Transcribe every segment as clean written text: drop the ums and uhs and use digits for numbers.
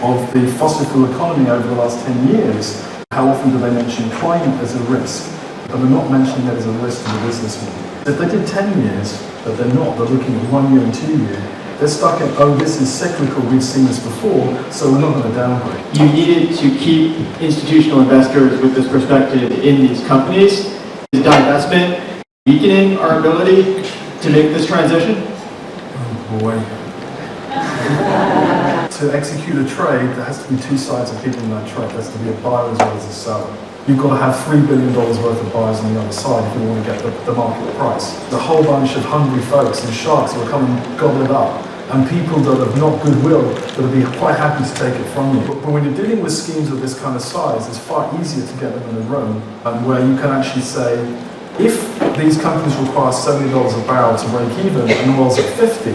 of the fossil fuel economy over the last 10 years, how often do they mention climate as a risk? But they're not mentioning it as a risk to the business model. If they did 10 years, but they're not, they're looking at 1 year and 2 years, they're stuck in, oh, this is cyclical, we've seen this before, so we're not going to downgrade. You needed to keep institutional investors with this perspective in these companies. Is divestment weakening our ability to make this transition? Oh boy. To execute a trade, there has to be two sides of people in that trade. There has to be a buyer as well as a seller. You've got to have $3 billion worth of buyers on the other side if you want to get the market price. The whole bunch of hungry folks and sharks will come and gobble it up. And people that have not goodwill, that will be quite happy to take it from you. But when you're dealing with schemes of this kind of size, it's far easier to get them in a room, where you can actually say, if these companies require $70 a barrel to break even and oil's at 50,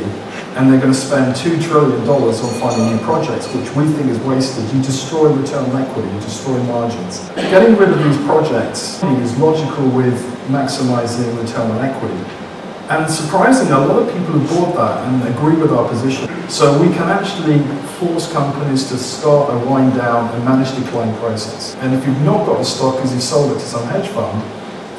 and they're going to spend $2 trillion on finding new projects, which we think is wasted, you destroy return on equity, you destroy margins. Getting rid of these projects is logical with maximizing return on equity. And surprisingly, a lot of people have bought that and agree with our position. So we can actually force companies to start a wind down and manage decline process. And if you've not got the stock because you sold it to some hedge fund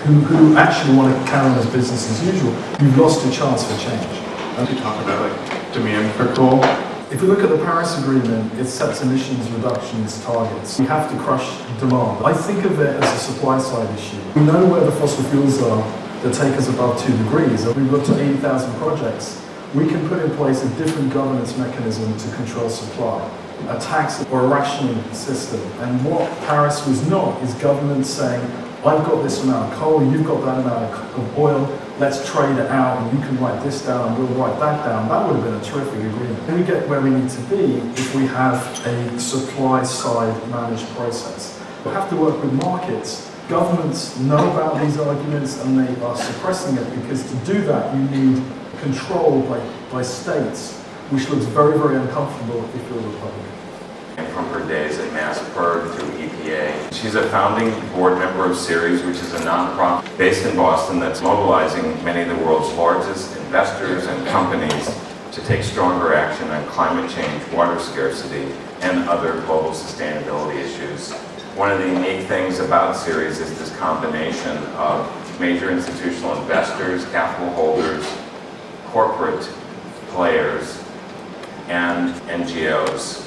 who actually want to carry on as business as usual, you've lost your chance for change. You talk about like demand for coal. If you look at the Paris Agreement, it sets emissions reductions targets. We have to crush demand. I think of it as a supply side issue. We know where the fossil fuels are that take us above 2 degrees. We've looked at 80,000 projects. We can put in place a different governance mechanism to control supply, a tax or a rationing system. And what Paris was not is governments saying, I've got this amount of coal, you've got that amount of oil, let's trade it out and you can write this down and we'll write that down. That would have been a terrific agreement. We get where we need to be if we have a supply side managed process. We have to work with markets. Governments know about these arguments and they are suppressing it because to do that you need control by states, which looks very, very uncomfortable if you're a Republican. From her days at MassPERG through EPA. She's a founding board member of Ceres, which is a nonprofit based in Boston that's mobilizing many of the world's largest investors and companies to take stronger action on climate change, water scarcity, and other global sustainability issues. One of the unique things about Ceres is this combination of major institutional investors, capital holders, corporate players, and NGOs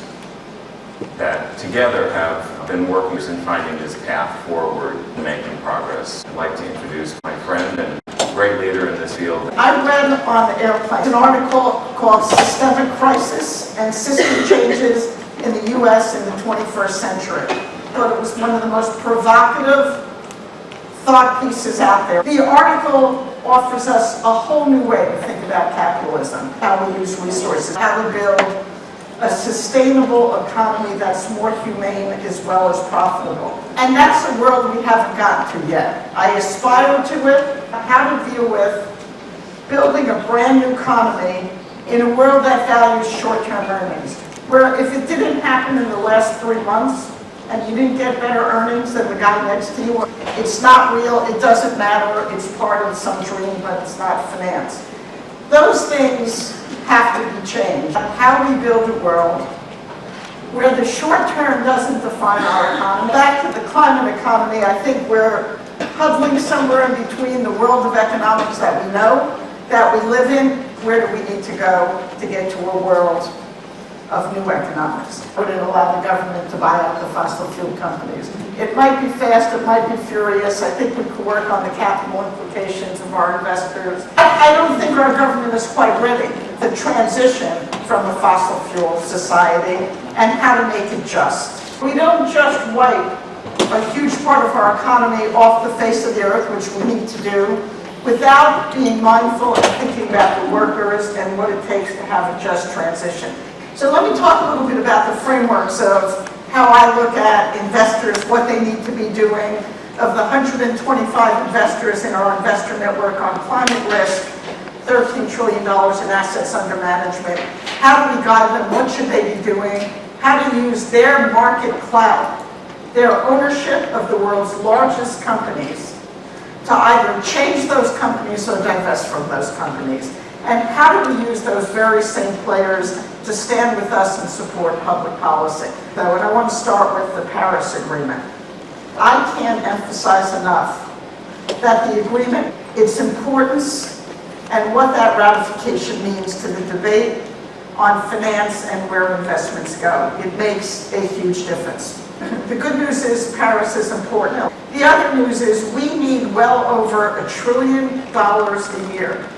that together have been working in finding this path forward and making progress. I'd like to introduce my friend and great leader in this field. I read on the airplane an article called Systemic Crisis and System Changes in the U.S. in the 21st Century. I thought it was one of the most provocative thought pieces out there. The article offers us a whole new way to think about capitalism, how we use resources, how to build a sustainable economy that's more humane as well as profitable. And that's a world we haven't gotten to yet. I aspire to it, how to deal with building a brand new economy in a world that values short-term earnings, where if it didn't happen in the last 3 months and you didn't get better earnings than the guy next to you, it's not real, it doesn't matter, it's part of some dream, but it's not finance. Those things have to be changed. How we build a world where the short term doesn't define our economy. Back to the climate economy, I think we're huddling somewhere in between the world of economics that we know, that we live in. Where do we need to go to get to a world of new economics? Would it allow the government to buy out the fossil fuel companies? It might be fast, it might be furious. I think we could work on the capital implications of our investors. I don't think our government is quite ready to transition from a fossil fuel society and how to make it just. We don't just wipe a huge part of our economy off the face of the earth, which we need to do, without being mindful and thinking about the workers and what it takes to have a just transition. So let me talk a little bit about the frameworks of how I look at investors, what they need to be doing. Of the 125 investors in our investor network on climate risk, $13 trillion in assets under management. How do we guide them? What should they be doing? How to use their market clout, their ownership of the world's largest companies, to either change those companies or divest from those companies. And how do we use those very same players to stand with us and support public policy. Though, and I want to start with the Paris Agreement. I can't emphasize enough that the agreement, its importance, and what that ratification means to the debate on finance and where investments go. It makes a huge difference. The good news is Paris is important. The other news is we need well over $1 trillion a year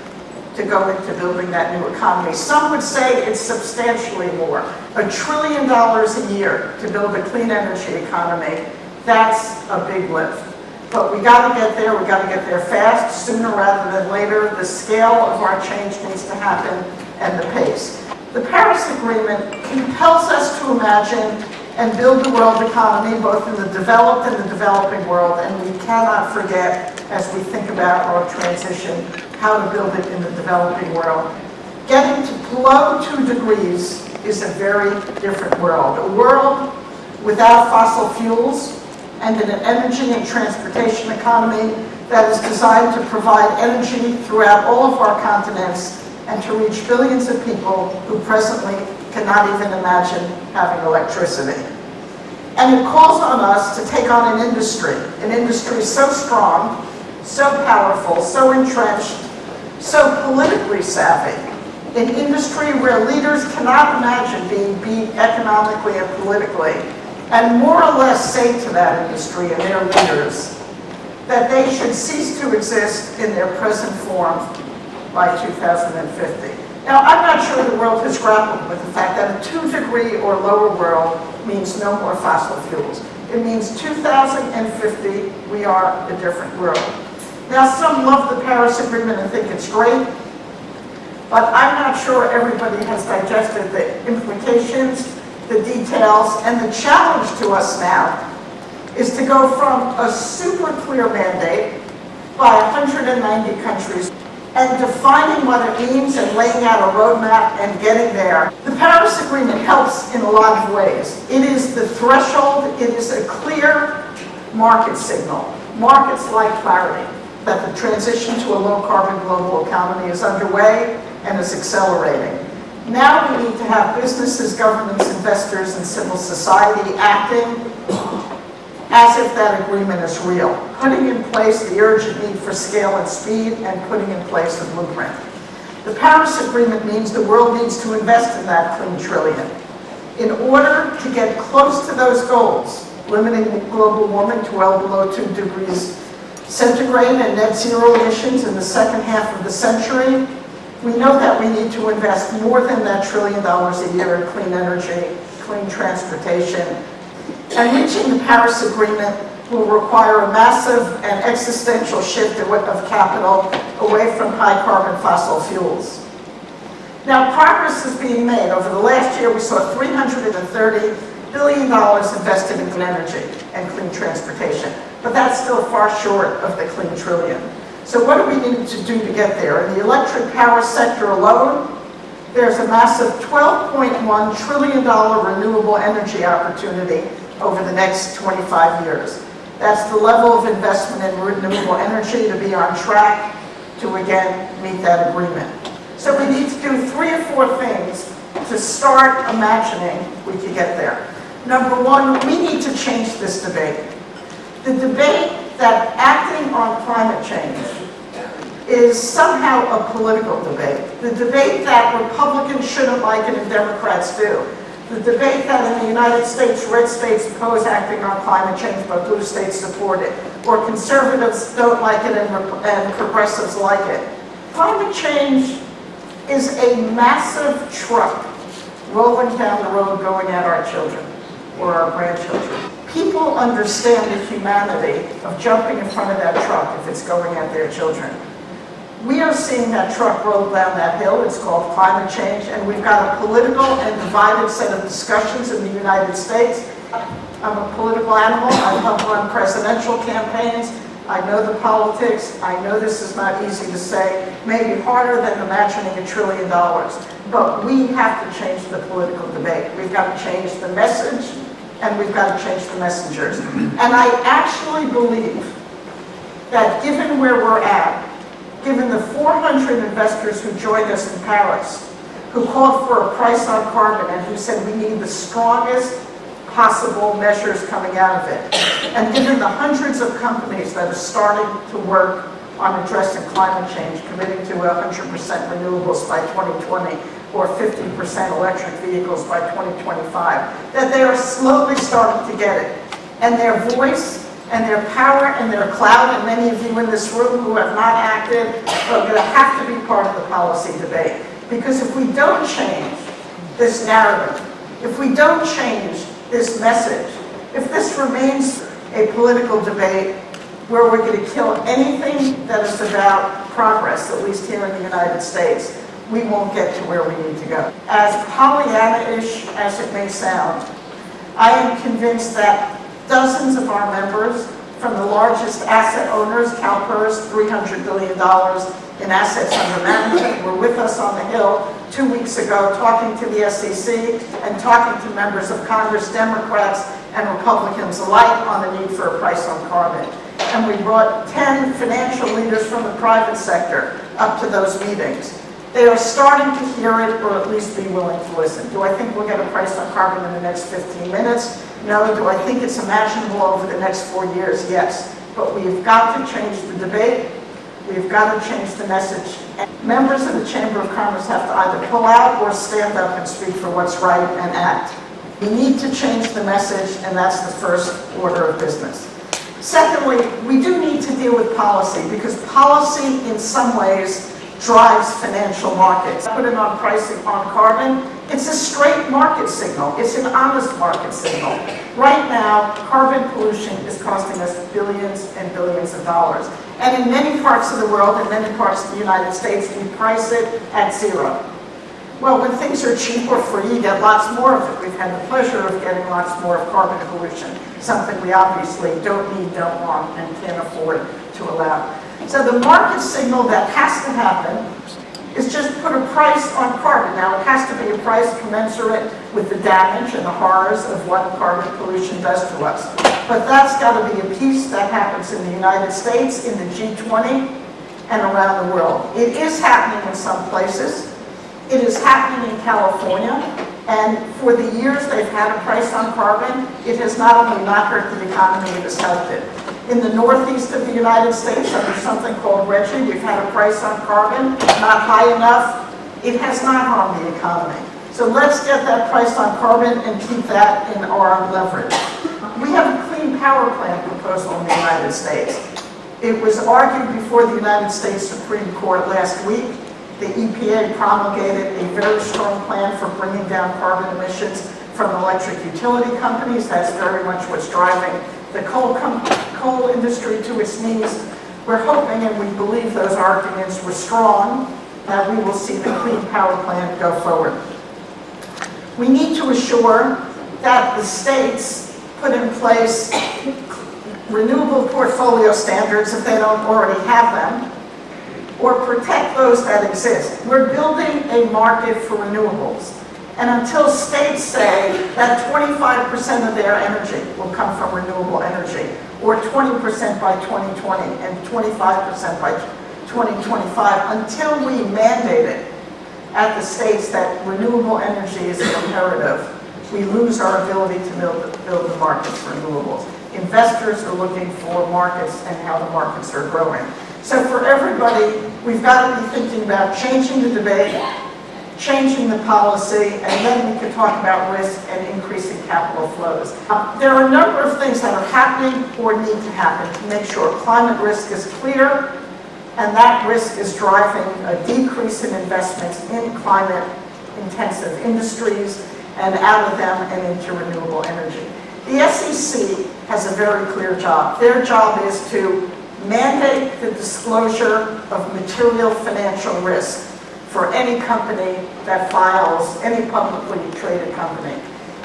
to go into building that new economy. Some would say it's substantially more. $1 trillion a year to build a clean energy economy, that's a big lift. But we got to get there fast, sooner rather than later. The scale of our change needs to happen and the pace. The Paris Agreement compels us to imagine and build the world economy, both in the developed and the developing world, and we cannot forget, as we think about our transition, how to build it in the developing world. Getting to below 2 degrees is a very different world. A world without fossil fuels and an energy and transportation economy that is designed to provide energy throughout all of our continents and to reach billions of people who presently cannot even imagine having electricity. And it calls on us to take on an industry so strong, so powerful, so entrenched, so politically savvy, an industry where leaders cannot imagine being beat economically and politically, and more or less say to that industry and their leaders that they should cease to exist in their present form by 2050. Now, I'm not sure the world has grappled with the fact that a 2-degree or lower world means no more fossil fuels. It means 2050, we are a different world. Now, some love the Paris Agreement and think it's great, but I'm not sure everybody has digested the implications, the details, and the challenge to us now is to go from a super clear mandate by 190 countries and defining what it means and laying out a roadmap and getting there. The Paris Agreement helps in a lot of ways. It is the threshold, it is a clear market signal. Markets like clarity that the transition to a low-carbon global economy is underway and is accelerating. Now we need to have businesses, governments, investors, and civil society acting as if that agreement is real, putting in place the urgent need for scale and speed, and putting in place a blueprint. The Paris Agreement means the world needs to invest in that clean trillion. In order to get close to those goals, limiting global warming to well below 2 degrees centigrade and net zero emissions in the second half of the century, we know that we need to invest more than that $1 trillion a year in clean energy, clean transportation, and reaching the Paris Agreement will require a massive and existential shift of capital away from high-carbon fossil fuels. Now, progress is being made. Over the last year, we saw $330 billion invested in clean energy and clean transportation, but that's still far short of the clean trillion. So what do we need to do to get there? In the electric power sector alone, there's a massive $12.1 trillion renewable energy opportunity over the next 25 years. That's the level of investment in renewable energy to be on track to, again, meet that agreement. So we need to do 3 or 4 things to start imagining we could get there. Number 1, we need to change this debate. The debate that acting on climate change is somehow a political debate. The debate that Republicans shouldn't like it and Democrats do. The debate that in the United States, red states oppose acting on climate change, but blue states support it. Or conservatives don't like it and progressives like it. Climate change is a massive truck rolling down the road going at our children or our grandchildren. People understand the humanity of jumping in front of that truck if it's going at their children. We are seeing that truck roll down that hill. It's called climate change, and we've got a political and divided set of discussions in the United States. I'm a political animal. I help run presidential campaigns. I know the politics. I know this is not easy to say, maybe harder than imagining $1 trillion. But we have to change the political debate. We've got to change the message, and we've got to change the messengers. And I actually believe that given where we're at, given the 400 investors who joined us in Paris, who called for a price on carbon and who said we need the strongest possible measures coming out of it. And given the hundreds of companies that are starting to work on addressing climate change, committing to 100% renewables by 2020 or 50% electric vehicles by 2025, that they are slowly starting to get it. And their voice and their power and their clout, and many of you in this room who have not acted, are going to have to be part of the policy debate. Because if we don't change this narrative, if we don't change this message, if this remains a political debate where we're going to kill anything that is about progress, at least here in the United States, we won't get to where we need to go. As Pollyanna-ish as it may sound, I am convinced that dozens of our members, from the largest asset owners, CalPERS, $300 billion in assets under management, were with us on the Hill 2 weeks ago talking to the SEC and talking to members of Congress, Democrats and Republicans alike, on the need for a price on carbon. And we brought 10 financial leaders from the private sector up to those meetings. They are starting to hear it, or at least be willing to listen. Do I think we'll get a price on carbon in the next 15 minutes? No. Do I think it's imaginable over the next 4 years? Yes. But we've got to change the debate. We've got to change the message. And members of the Chamber of Commerce have to either pull out or stand up and speak for what's right and act. We need to change the message, and that's the first order of business. Secondly, we do need to deal with policy, because policy in some ways drives financial markets. Put it on pricing on carbon, it's a straight market signal. It's an honest market signal. Right now, carbon pollution is costing us billions and billions of dollars. And in many parts of the world, in many parts of the United States, we price it at zero. Well, when things are cheap or free, you get lots more of it. We've had the pleasure of getting lots more of carbon pollution, something we obviously don't need, don't want, and can't afford to allow. So the market signal that has to happen is just put a price on carbon. Now, it has to be a price commensurate with the damage and the horrors of what carbon pollution does to us. But that's got to be a piece that happens in the United States, in the G20, and around the world. It is happening in some places. It is happening in California, and for the years they've had a price on carbon, it has not only not hurt the economy, it has helped it. In the northeast of the United States, under something called RGGI, we've had a price on carbon, not high enough. It has not harmed the economy. So let's get that price on carbon and keep that in our leverage. We have a clean power plant proposal in the United States. It was argued before the United States Supreme Court last week. The EPA promulgated a very strong plan for bringing down carbon emissions from electric utility companies. That's very much what's driving the coal industry to its knees. We're hoping, and we believe those arguments were strong, that we will see the clean power plant go forward. We need to assure that the states put in place renewable portfolio standards if they don't already have them, or protect those that exist. We're building a market for renewables. And until states say that 25% of their energy will come from renewable energy, or 20% by 2020 and 25% by 2025, until we mandate it at the states that renewable energy is imperative, we lose our ability to build the markets for renewables. Investors are looking for markets and how the markets are growing. So for everybody, we've got to be thinking about changing the debate, changing the policy, and then we can talk about risk and increasing capital flows. There are a number of things that are happening or need to happen to make sure climate risk is clear, and that risk is driving a decrease in investments in climate-intensive industries and out of them and into renewable energy. The SEC has a very clear job. Their job is to mandate the disclosure of material financial risk for any company that files, any publicly traded company.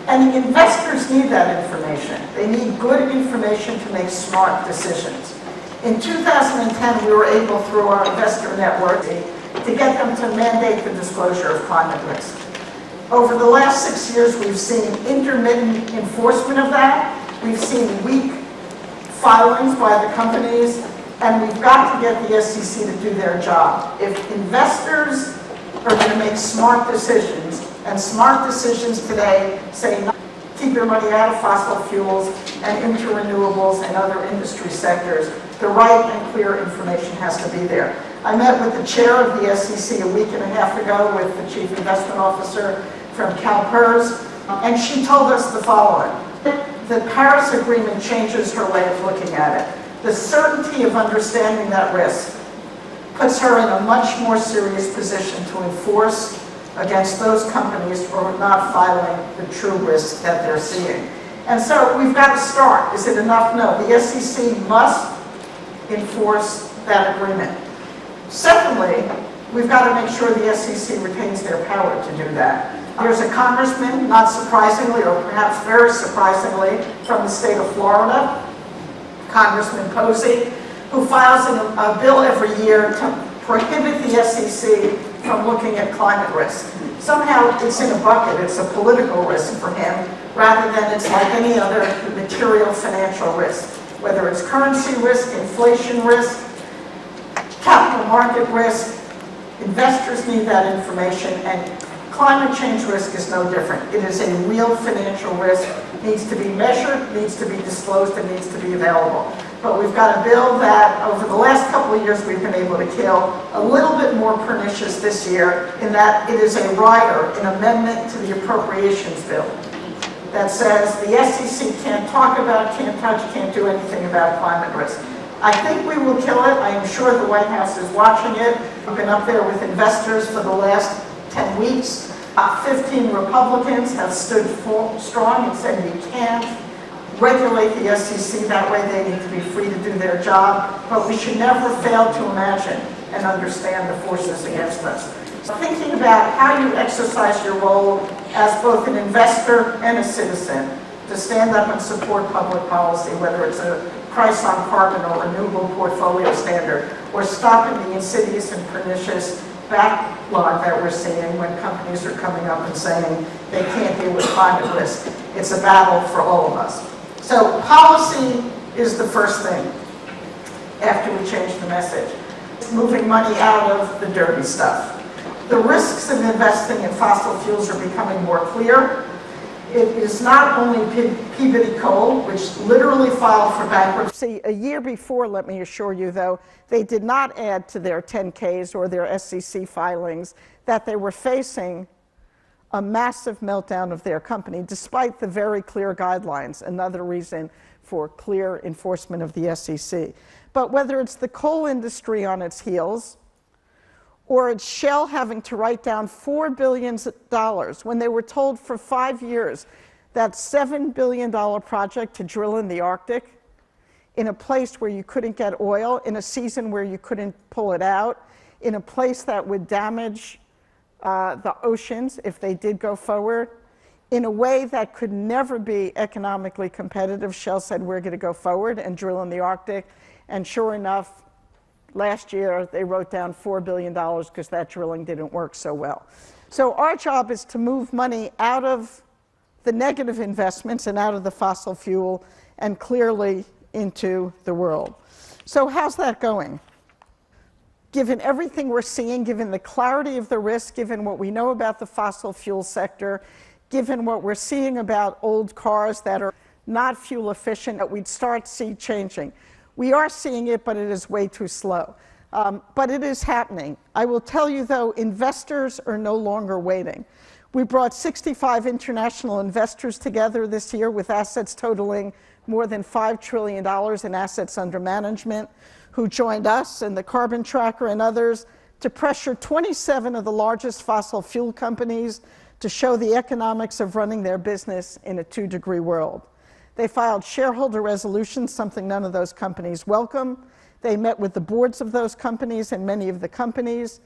And the investors need that information. They need good information to make smart decisions. In 2010, we were able, through our investor network, to get them to mandate the disclosure of climate risk. Over the last 6 years, we've seen intermittent enforcement of that. We've seen weak filings by the companies, and we've got to get the SEC to do their job. If investors are going to make smart decisions. And smart decisions today say keep your money out of fossil fuels and into renewables and other industry sectors. The right and clear information has to be there. I met with the chair of the SEC a week and a half ago with the chief investment officer from CalPERS, and she told us the following. The Paris Agreement changes her way of looking at it. The certainty of understanding that risk puts her in a much more serious position to enforce against those companies who are not filing the true risk that they're seeing. And so we've got to start. Is it enough? No. The SEC must enforce that agreement. Secondly, we've got to make sure the SEC retains their power to do that. There's a congressman, not surprisingly, or perhaps very surprisingly, from the state of Florida, Congressman Posey, who files a bill every year to prohibit the SEC from looking at climate risk. Somehow it's in a bucket, it's a political risk for him, rather than it's like any other material financial risk, whether it's currency risk, inflation risk, capital market risk. Investors need that information, and climate change risk is no different. It is a real financial risk, needs to be measured, needs to be disclosed, and needs to be available. But we've got a bill that over the last couple of years we've been able to kill, a little bit more pernicious this year in that it is a rider, an amendment to the appropriations bill that says the SEC can't talk about, can't touch, can't do anything about climate risk. I think we will kill it. I am sure the White House is watching it. We've been up there with investors for the last 10 weeks. 15 Republicans have stood strong and said we can't regulate the SEC. That way they need to be free to do their job. But we should never fail to imagine and understand the forces against us. Thinking about how you exercise your role as both an investor and a citizen to stand up and support public policy, whether it's a price on carbon or renewable portfolio standard, or stopping the insidious and pernicious backlog that we're seeing when companies are coming up and saying they can't deal with climate risk. It's a battle for all of us. So policy is the first thing after we change the message. It's moving money out of the dirty stuff. The risks of investing in fossil fuels are becoming more clear. It is not only Peabody Coal, which literally filed for bankruptcy a year before, let me assure you, though, they did not add to their 10Ks or their SEC filings that they were facing a massive meltdown of their company, despite the very clear guidelines, another reason for clear enforcement of the SEC. But whether it's the coal industry on its heels, or it's Shell having to write down $4 billion when they were told for 5 years that $7 billion project to drill in the Arctic, in a place where you couldn't get oil, in a season where you couldn't pull it out, in a place that would damage the oceans if they did go forward, in a way that could never be economically competitive. Shell said, we're going to go forward and drill in the Arctic. And sure enough, last year, they wrote down $4 billion because that drilling didn't work so well. So our job is to move money out of the negative investments and out of the fossil fuel and clearly into the world. So how's that going? Given everything we're seeing, given the clarity of the risk, given what we know about the fossil fuel sector, given what we're seeing about old cars that are not fuel efficient, that we'd start see changing. We are seeing it, but it is way too slow. But it is happening. I will tell you, though, investors are no longer waiting. We brought 65 international investors together this year with assets totaling more than $5 trillion in assets under management, who joined us and the Carbon Tracker and others to pressure 27 of the largest fossil fuel companies to show the economics of running their business in a 2-degree world. They filed shareholder resolutions, something none of those companies welcome. They met with the boards of those companies and many of the companies.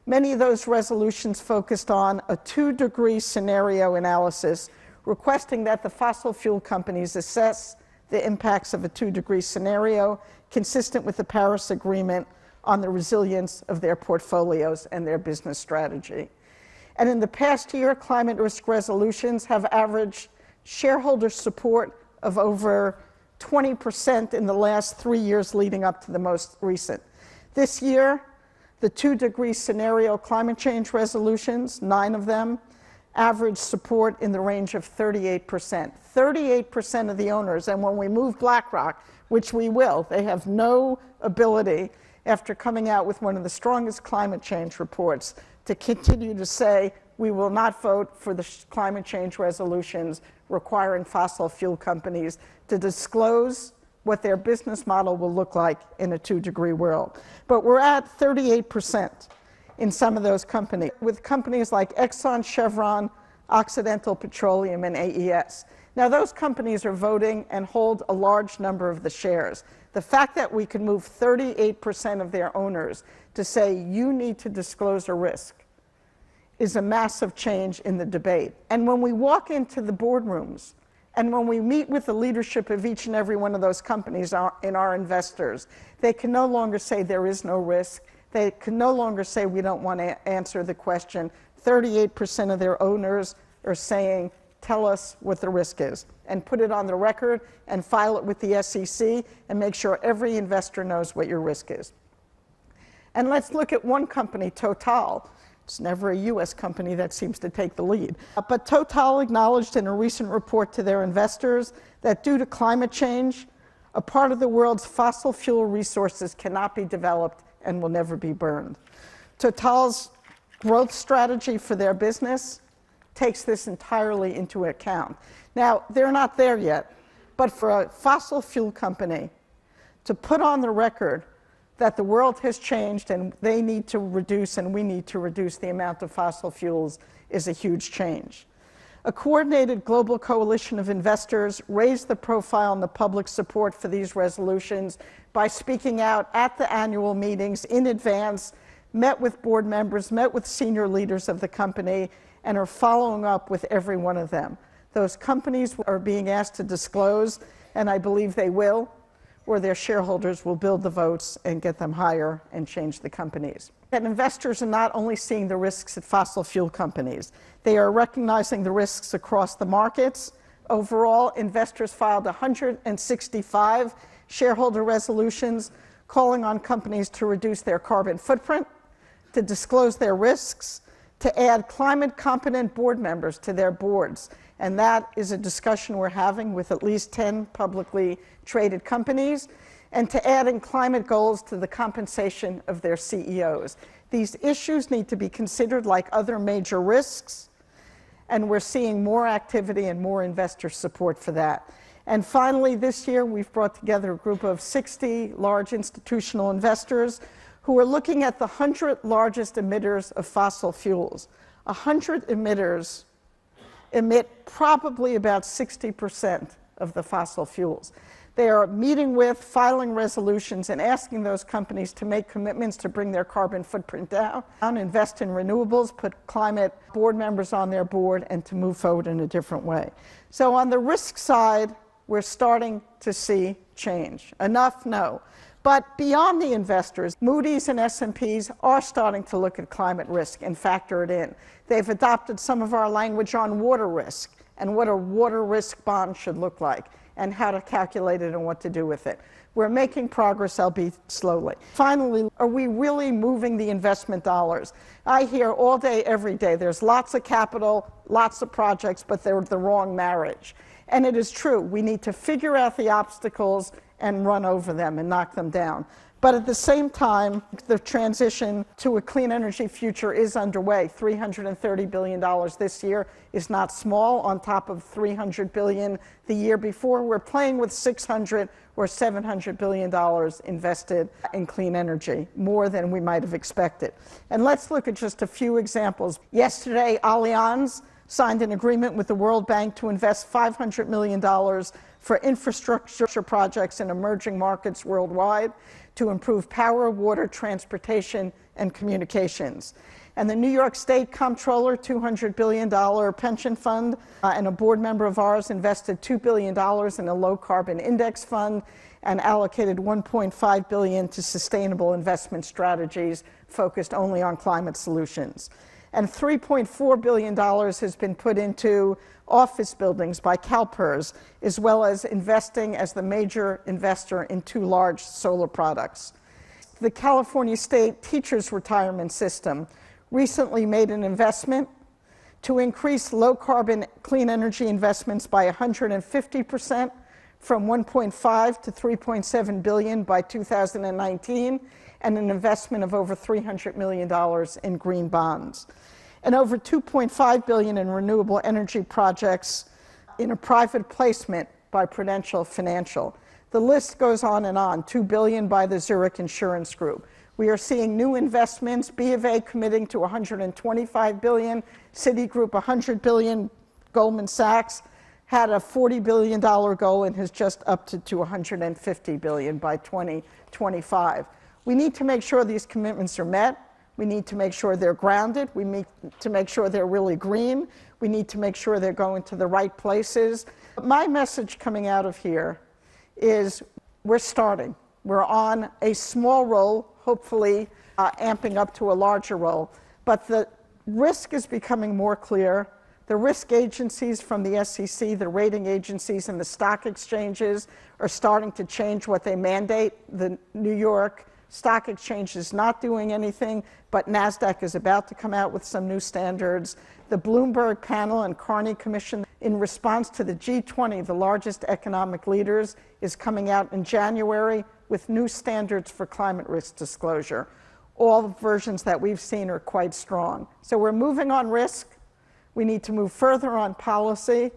Many of those resolutions focused on a 2-degree scenario analysis, requesting that the fossil fuel companies assess the impacts of a 2-degree scenario consistent with the Paris Agreement on the resilience of their portfolios and their business strategy. And in the past year, climate risk resolutions have averaged shareholder support of over 20% in the last 3 years leading up to the most recent. This year, The 2-degree scenario climate change resolutions, 9 of them, average support in the range of 38%. 38% of the owners, and when we move BlackRock, which we will, they have no ability, after coming out with one of the strongest climate change reports, to continue to say, we will not vote for the climate change resolutions requiring fossil fuel companies to disclose what their business model will look like in a 2-degree world. But we're at 38% in some of those companies, with companies like Exxon, Chevron, Occidental Petroleum, and AES. Now, those companies are voting and hold a large number of the shares. The fact that we can move 38% of their owners to say, you need to disclose a risk, is a massive change in the debate. And when we walk into the boardrooms, and when we meet with the leadership of each and every one of those companies in our investors, they can no longer say there is no risk. They can no longer say we don't want to answer the question. 38% of their owners are saying, tell us what the risk is, and put it on the record and file it with the SEC and make sure every investor knows what your risk is. And let's look at one company, Total. It's never a US company that seems to take the lead. But Total acknowledged in a recent report to their investors that due to climate change, a part of the world's fossil fuel resources cannot be developed and will never be burned. Total's growth strategy for their business takes this entirely into account. Now, they're not there yet, but for a fossil fuel company to put on the record that the world has changed and they need to reduce and we need to reduce the amount of fossil fuels is a huge change. A coordinated global coalition of investors raised the profile and the public support for these resolutions by speaking out at the annual meetings in advance, met with board members, met with senior leaders of the company, and are following up with every one of them. Those companies are being asked to disclose, and I believe they will, or their shareholders will build the votes and get them higher and change the companies. And investors are not only seeing the risks at fossil fuel companies, they are recognizing the risks across the markets. Overall, investors filed 165 shareholder resolutions calling on companies to reduce their carbon footprint, to disclose their risks, to add climate-competent board members to their boards. And that is a discussion we're having with at least 10 publicly traded companies, and to add in climate goals to the compensation of their CEOs. These issues need to be considered like other major risks, and we're seeing more activity and more investor support for that. And finally, this year, we've brought together a group of 60 large institutional investors who are looking at the 100 largest emitters of fossil fuels. 100 emitters emit probably about 60% of the fossil fuels. They are meeting with, filing resolutions, and asking those companies to make commitments to bring their carbon footprint down, invest in renewables, put climate board members on their board, and to move forward in a different way. So on the risk side, we're starting to see change. Enough? No. But beyond the investors, Moody's and S&Ps are starting to look at climate risk and factor it in. They've adopted some of our language on water risk and what a water risk bond should look like and how to calculate it and what to do with it. We're making progress, albeit slowly. Finally, are we really moving the investment dollars? I hear all day, every day, there's lots of capital, lots of projects, but they're the wrong marriage. And it is true, we need to figure out the obstacles and run over them and knock them down. But at the same time, the transition to a clean energy future is underway. $330 billion this year is not small, on top of $300 billion the year before. We're playing with $600 or $700 billion invested in clean energy, more than we might have expected. And let's look at just a few examples. Yesterday, Allianz signed an agreement with the World Bank to invest $500 million for infrastructure projects in emerging markets worldwide to improve power, water, transportation, and communications. And the New York State Comptroller, $200 billion pension fund, and a board member of ours invested $2 billion in a low-carbon index fund and allocated $1.5 billion to sustainable investment strategies focused only on climate solutions. And $3.4 billion has been put into office buildings by CalPERS, as well as investing as the major investor in 2 large solar products. The California State Teachers Retirement System recently made an investment to increase low-carbon clean energy investments by 150% from 1.5 to 3.7 billion by 2019, and an investment of over $300 million in green bonds, and over 2.5 billion in renewable energy projects in a private placement by Prudential Financial. The list goes on and on. 2 billion by the Zurich Insurance Group. We are seeing new investments, B of A committing to 125 billion, Citigroup 100 billion, Goldman Sachs had a $40 billion goal and has just upped it to 150 billion by 2025. We need to make sure these commitments are met. We need to make sure they're grounded. We need to make sure they're really green. We need to make sure they're going to the right places. My message coming out of here is we're starting. We're on a small roll, hopefully amping up to a larger roll. But the risk is becoming more clear. The risk agencies from the SEC, the rating agencies, and the stock exchanges are starting to change what they mandate. The New York Stock Exchange is not doing anything, but NASDAQ is about to come out with some new standards. The Bloomberg panel and Carney Commission, in response to the G20, the largest economic leaders, is coming out in January with new standards for climate risk disclosure. All the versions that we've seen are quite strong. So we're moving on risk. We need to move further on policy.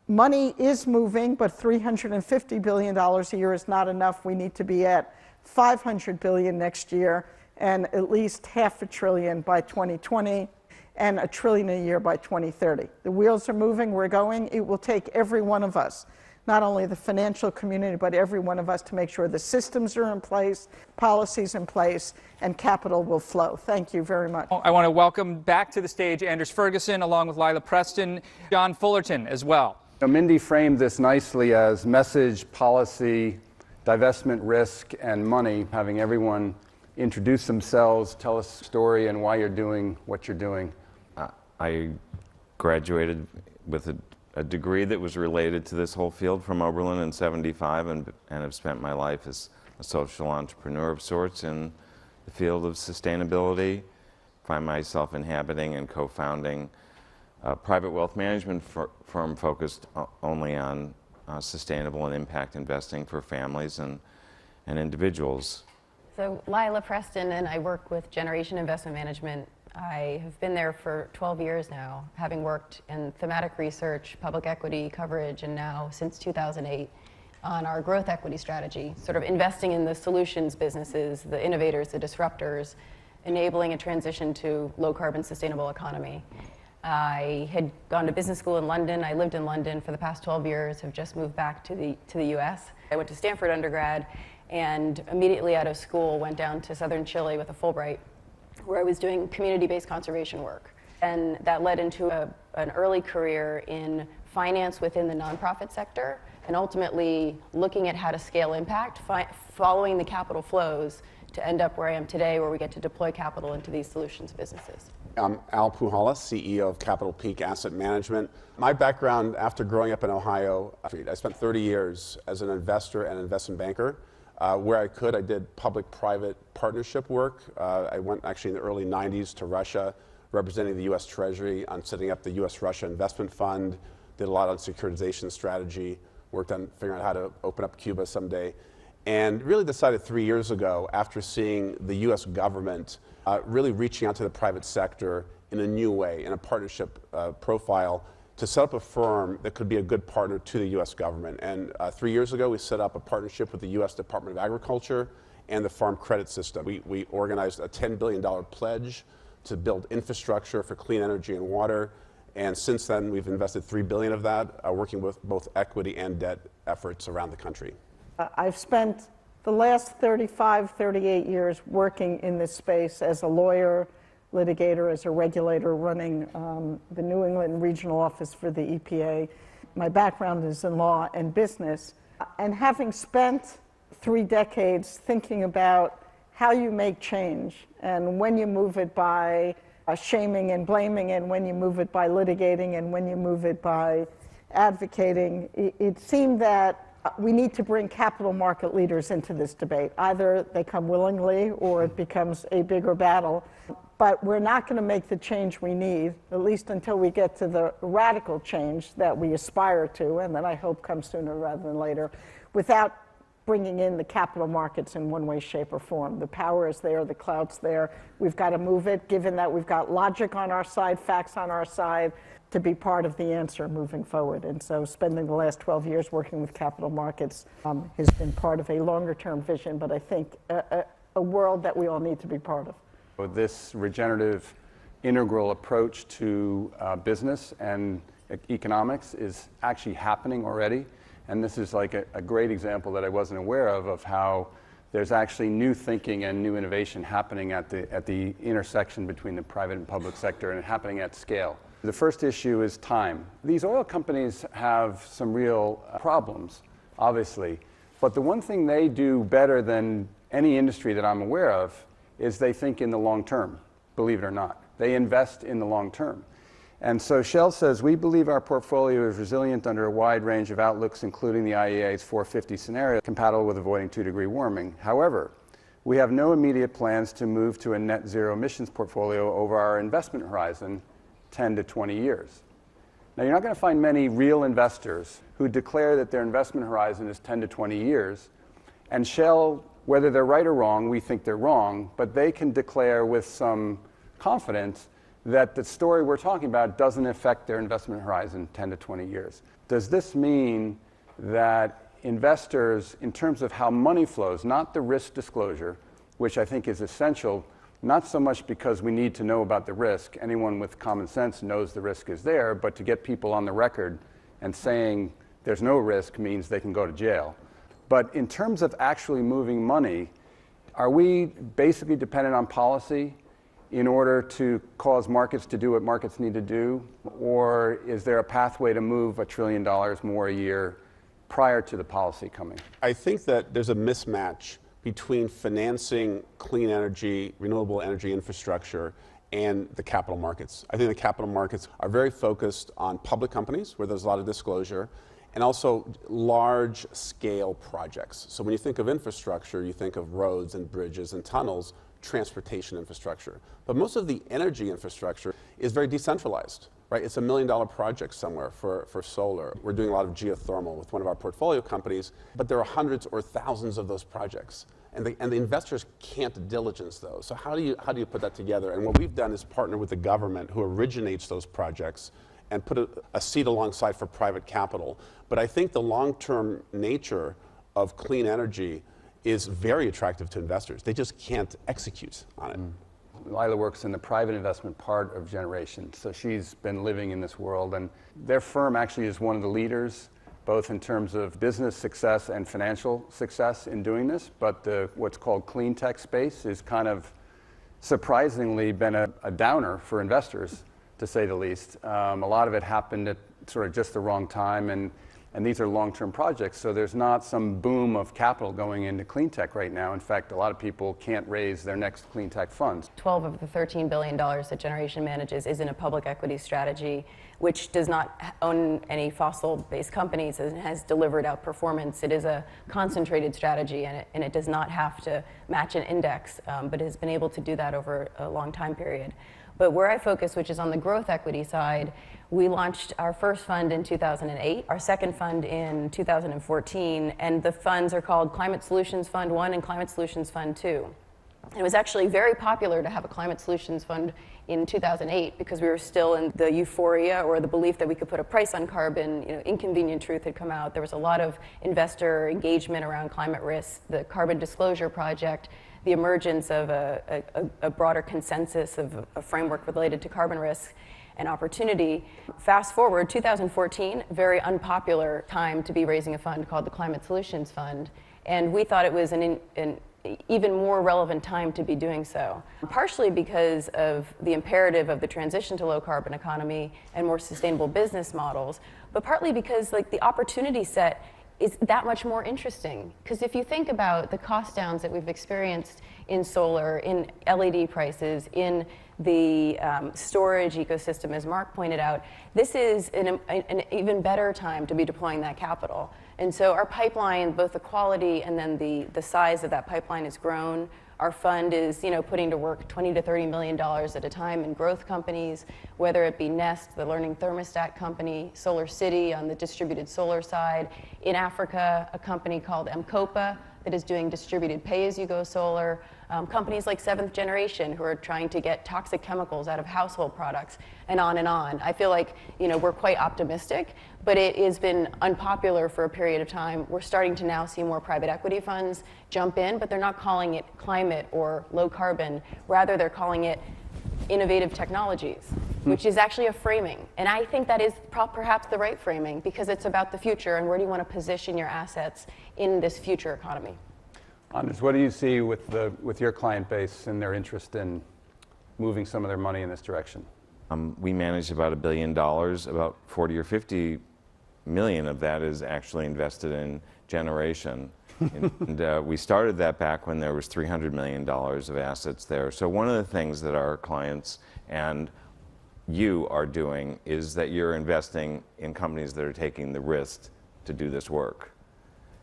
Money is moving, but $350 billion a year is not enough. We need to be at $500 billion next year, and at least $500 billion by 2020, and $1 trillion a year by 2030. The wheels are moving, we're going. It will take every one of us, not only the financial community, but every one of us, to make sure the systems are in place, policies in place, and capital will flow. Thank you very much. I want to welcome back to the stage Anders Ferguson, along with Lila Preston, John Fullerton as well. Mindy framed this nicely as message, policy, divestment, risk, and money, having everyone introduce themselves, tell us a story, and why you're doing what you're doing. I graduated with a degree that was related to this whole field from Oberlin in '75, and have spent my life as a social entrepreneur of sorts in the field of sustainability. Find myself inhabiting and co-founding a private wealth management firm focused only on sustainable and impact investing for families and individuals. So Lila Preston, and I work with Generation Investment Management. I have been there for 12 years now, having worked in thematic research, public equity coverage, and now since 2008 on our growth equity strategy, sort of investing in the solutions businesses, the innovators, the disruptors, enabling a transition to low carbon sustainable economy. I had gone to business school in London. I lived in London for the past 12 years, have just moved back to the US. I went to Stanford undergrad, and immediately out of school went down to southern Chile with a Fulbright, where I was doing community-based conservation work. And that led into an early career in finance within the nonprofit sector, and ultimately looking at how to scale impact, following the capital flows to end up where I am today, where we get to deploy capital into these solutions businesses. I'm Al Pujola, CEO of Capital Peak Asset Management. My background, after growing up in Ohio, I spent 30 years as an investor and investment banker. Where I could, I did public-private partnership work. I went actually in the early 90s to Russia, representing the US Treasury on setting up the US-Russia Investment Fund, did a lot on securitization strategy, worked on figuring out how to open up Cuba someday, and really decided 3 years ago, after seeing the US government really reaching out to the private sector in a new way, in a partnership profile, to set up a firm that could be a good partner to the US government. And 3 years ago, we set up a partnership with the US Department of Agriculture and the Farm Credit System. We organized a $10 billion pledge to build infrastructure for clean energy and water. And since then, we've invested $3 billion of that, working with both equity and debt efforts around the country. I've spent the last 35, 38 years working in this space as a lawyer, litigator, as a regulator, running the New England Regional Office for the EPA. My background is in law and business. And having spent 3 decades thinking about how you make change, and when you move it by shaming and blaming, and when you move it by litigating, and when you move it by advocating, it seemed that we need to bring capital market leaders into this debate. Either they come willingly or it becomes a bigger battle. But we're not going to make the change we need, at least until we get to the radical change that we aspire to, and that I hope comes sooner rather than later, without bringing in the capital markets in one way, shape, or form. The power is there, the clout's there. We've got to move it, given that we've got logic on our side, facts on our side, to be part of the answer moving forward. And so spending the last 12 years working with capital markets has been part of a longer-term vision, but I think a world that we all need to be part of. This regenerative, integral approach to business and economics is actually happening already. And this is like a great example that I wasn't aware of how there's actually new thinking and new innovation happening at the intersection between the private and public sector, and happening at scale. The first issue is time. These oil companies have some real problems, obviously. But the one thing they do better than any industry that I'm aware of is they think in the long term, believe it or not. They invest in the long term. And so Shell says, we believe our portfolio is resilient under a wide range of outlooks, including the IEA's 450 scenario, compatible with avoiding 2-degree warming. However, we have no immediate plans to move to a net zero emissions portfolio over our investment horizon, 10 to 20 years. Now, you're not going to find many real investors who declare that their investment horizon is 10 to 20 years. And Shell, whether they're right or wrong, we think they're wrong, but they can declare with some confidence that the story we're talking about doesn't affect their investment horizon 10 to 20 years. Does this mean that investors, in terms of how money flows, not the risk disclosure, which I think is essential, not so much because we need to know about the risk, anyone with common sense knows the risk is there, but to get people on the record and saying there's no risk means they can go to jail. But in terms of actually moving money, are we basically dependent on policy in order to cause markets to do what markets need to do? Or is there a pathway to move $1 trillion more a year prior to the policy coming? I think that there's a mismatch between financing clean energy, renewable energy infrastructure, and the capital markets. I think the capital markets are very focused on public companies where there's a lot of disclosure, and also large-scale projects. So when you think of infrastructure, you think of roads and bridges and tunnels, transportation infrastructure. But most of the energy infrastructure is very decentralized, right? It's $1 million project somewhere for solar. We're doing a lot of geothermal with one of our portfolio companies, but there are hundreds or thousands of those projects. And the investors can't diligence those. So how do you put that together? And what we've done is partner with the government who originates those projects and put a seat alongside for private capital. But I think the long-term nature of clean energy is very attractive to investors. They just can't execute on it. Lila works in the private investment part of Generation, so she's been living in this world, and their firm actually is one of the leaders, both in terms of business success and financial success in doing this, but what's called clean tech space is kind of surprisingly been a downer for investors, to say the least. A lot of it happened at sort of just the wrong time, and these are long-term projects, so there's not some boom of capital going into clean tech right now. In fact, a lot of people can't raise their next clean tech funds. 12 of the $13 billion that Generation manages is in a public equity strategy, which does not own any fossil-based companies and has delivered outperformance. It is a concentrated strategy, and it does not have to match an index, but it has been able to do that over a long time period. But where I focus, which is on the growth equity side, we launched our first fund in 2008, our second fund in 2014, and the funds are called Climate Solutions Fund 1 and Climate Solutions Fund 2. It was actually very popular to have a Climate Solutions Fund in 2008 because we were still in the euphoria or the belief that we could put a price on carbon. Inconvenient truth had come out. There was a lot of investor engagement around climate risk, the Carbon Disclosure Project, the emergence of a broader consensus of a framework related to carbon risk and opportunity. Fast forward, 2014, very unpopular time to be raising a fund called the Climate Solutions Fund, and we thought it was an even more relevant time to be doing so, partially because of the imperative of the transition to low carbon economy and more sustainable business models, but partly because the opportunity set is that much more interesting. Because if you think about the cost downs that we've experienced in solar, in LED prices, in the storage ecosystem, as Mark pointed out, this is an even better time to be deploying that capital. And so our pipeline, both the quality and then the size of that pipeline has grown. Our fund is, putting to work $20 to $30 million at a time in growth companies, whether it be Nest, the learning thermostat company, Solar City on the distributed solar side. In Africa, a company called Mcopa that is doing distributed pay-as-you-go solar. Companies like Seventh Generation who are trying to get toxic chemicals out of household products, and on and on. I feel like we're quite optimistic, but it has been unpopular for a period of time. We're starting to now see more private equity funds jump in, but they're not calling it climate or low carbon. Rather, they're calling it innovative technologies, which is actually a framing. And I think that is perhaps the right framing, because it's about the future and where do you want to position your assets in this future economy. Anders, what do you see with your client base and their interest in moving some of their money in this direction? We manage about $1 billion. About 40 or 50 million of that is actually invested in generation. And we started that back when there was $300 million of assets there. So one of the things that our clients and you are doing is that you're investing in companies that are taking the risk to do this work.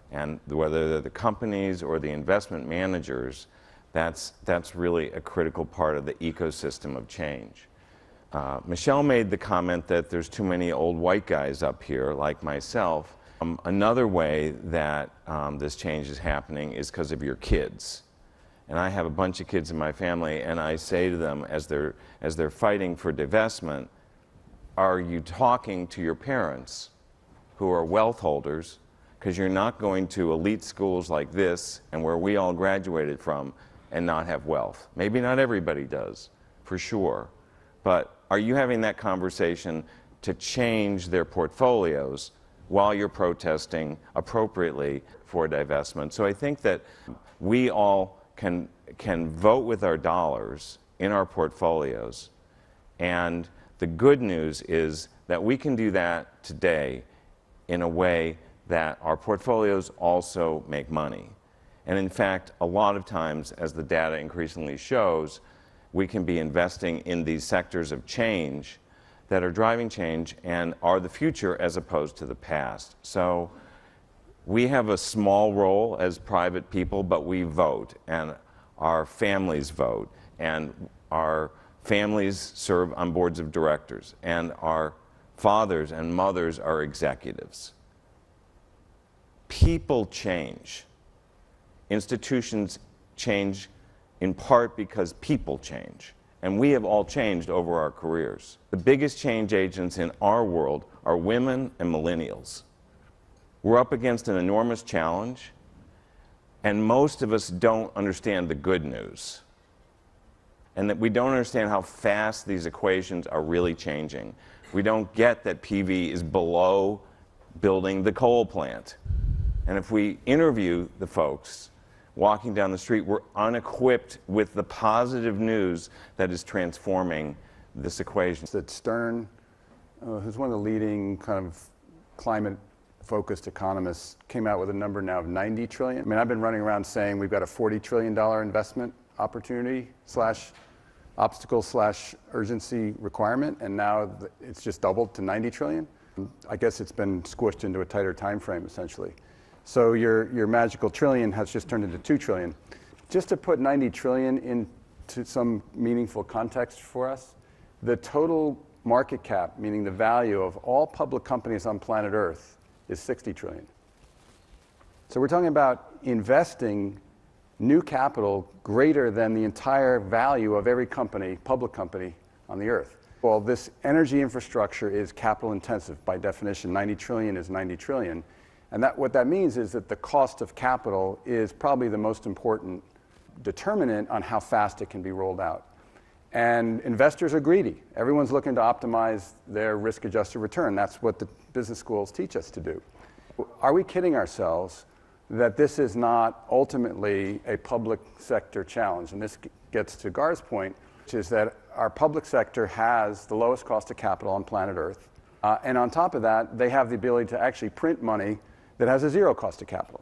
And whether they're the companies or the investment managers, that's really a critical part of the ecosystem of change. Michelle made the comment that there's too many old white guys up here, like myself. Another way that this change is happening is because of your kids. And I have a bunch of kids in my family, and I say to them as they're fighting for divestment, are you talking to your parents who are wealth holders? Because you're not going to elite schools like this and where we all graduated from and not have wealth. Maybe not everybody does, for sure. But are you having that conversation to change their portfolios while you're protesting appropriately for divestment? So I think that we all can vote with our dollars in our portfolios. And the good news is that we can do that today in a way that our portfolios also make money. And in fact, a lot of times, as the data increasingly shows, we can be investing in these sectors of change that are driving change and are the future as opposed to the past. So we have a small role as private people, but we vote, and our families vote, and our families serve on boards of directors, and our fathers and mothers are executives. People change. Institutions change in part because people change. And we have all changed over our careers. The biggest change agents in our world are women and millennials. We're up against an enormous challenge, and most of us don't understand the good news. And that we don't understand how fast these equations are really changing. We don't get that PV is below building the coal plant. And if we interview the folks walking down the street, we're unequipped with the positive news that is transforming this equation. That Stern, who's one of the leading kind of climate-focused economists, came out with a number now of 90 trillion. I mean, I've been running around saying we've got a $40 trillion investment opportunity / obstacle / urgency requirement, and now it's just doubled to 90 trillion. I guess it's been squished into a tighter time frame, essentially. So your magical trillion has just turned into 2 trillion. Just to put 90 trillion into some meaningful context for us, the total market cap, meaning the value of all public companies on planet Earth, is 60 trillion. So we're talking about investing new capital greater than the entire value of every company, public company, on the Earth. Well, this energy infrastructure is capital intensive. By definition, 90 trillion is 90 trillion. And what that means is that the cost of capital is probably the most important determinant on how fast it can be rolled out. And investors are greedy. Everyone's looking to optimize their risk-adjusted return. That's what the business schools teach us to do. Are we kidding ourselves that this is not ultimately a public sector challenge? And this gets to Gar's point, which is that our public sector has the lowest cost of capital on planet Earth. And on top of that, they have the ability to actually print money that has a zero cost of capital.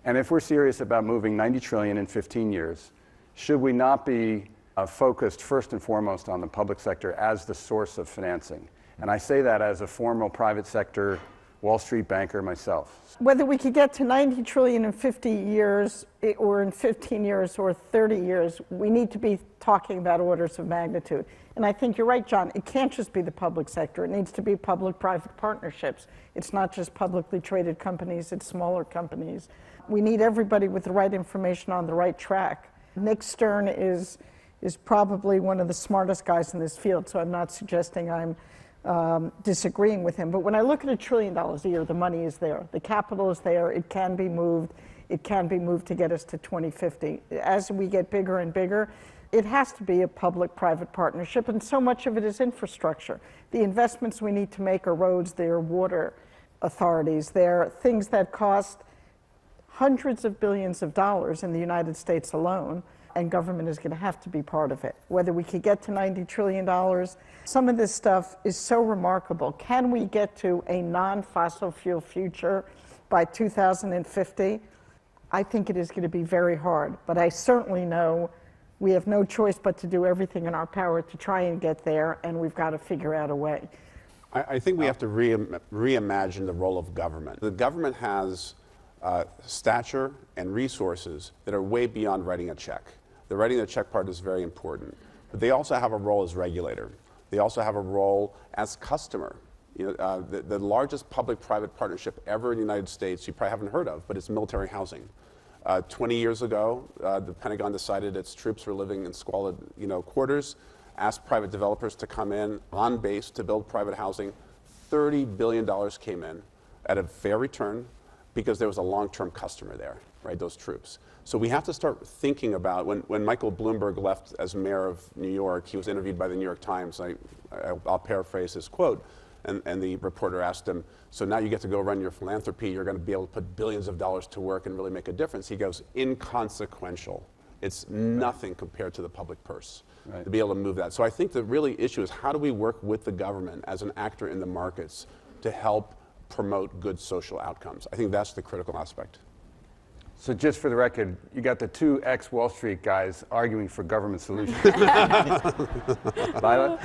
And if we're serious about moving 90 trillion in 15 years, should we not be focused first and foremost on the public sector as the source of financing. And I say that as a formal private sector Wall Street banker myself. Whether we could get to 90 trillion in 50 years or in 15 years or 30 years, we need to be talking about orders of magnitude. And I think you're right, John. It can't just be the public sector. It needs to be public-private partnerships. It's not just publicly traded companies, it's smaller companies. We need everybody with the right information on the right track. Nick Stern is probably one of the smartest guys in this field, so I'm not suggesting I'm disagreeing with him. But when I look at $1 trillion a year, the money is there. The capital is there. It can be moved. It can be moved to get us to 2050. As we get bigger and bigger, it has to be a public-private partnership, and so much of it is infrastructure. The investments we need to make are roads, they're water authorities, they're things that cost hundreds of billions of dollars in the United States alone, and government is going to have to be part of it. Whether we could get to $90 trillion, some of this stuff is so remarkable. Can we get to a non-fossil fuel future by 2050? I think it is going to be very hard, but I certainly know we have no choice but to do everything in our power to try and get there, and we've got to figure out a way. I think we have to reimagine the role of government. The government has stature and resources that are way beyond writing a check. The writing the check part is very important, but they also have a role as regulator. They also have a role as customer. You know, the largest public-private partnership ever in the United States, you probably haven't heard of, but it's military housing. 20 years ago, the Pentagon decided its troops were living in squalid, quarters, asked private developers to come in on base to build private housing. $30 billion came in at a fair return because there was a long-term customer there, right, those troops. So we have to start thinking about, when Michael Bloomberg left as mayor of New York, he was interviewed by the New York Times. I'll paraphrase his quote. And the reporter asked him, so now you get to go run your philanthropy, you're going to be able to put billions of dollars to work and really make a difference. He goes, inconsequential. It's nothing compared to the public purse to be able to move that. So I think the really issue is, how do we work with the government as an actor in the markets to help promote good social outcomes? I think that's the critical aspect. So just for the record, you got the two ex-Wall Street guys arguing for government solutions. Lila?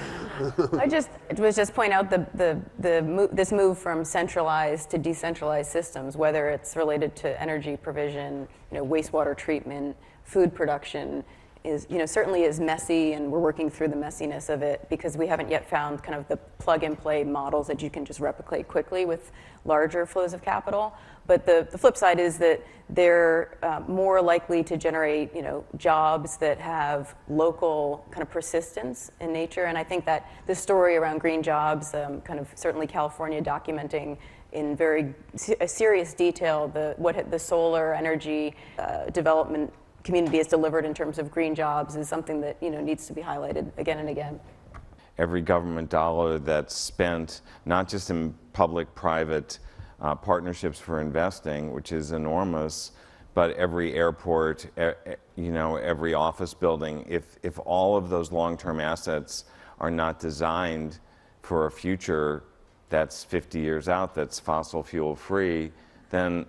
It was just point out this move from centralized to decentralized systems, whether it's related to energy provision, wastewater treatment, food production, is certainly is messy, and we're working through the messiness of it because we haven't yet found kind of the plug-and-play models that you can just replicate quickly with larger flows of capital. But the flip side is that they're more likely to generate jobs that have local kind of persistence in nature. And I think that the story around green jobs, kind of certainly California documenting in very serious detail what the solar energy development community has delivered in terms of green jobs is something that needs to be highlighted again and again. Every government dollar that's spent, not just in public-private partnerships for investing, which is enormous, but every airport, every office building, if all of those long-term assets are not designed for a future that's 50 years out, that's fossil fuel free, then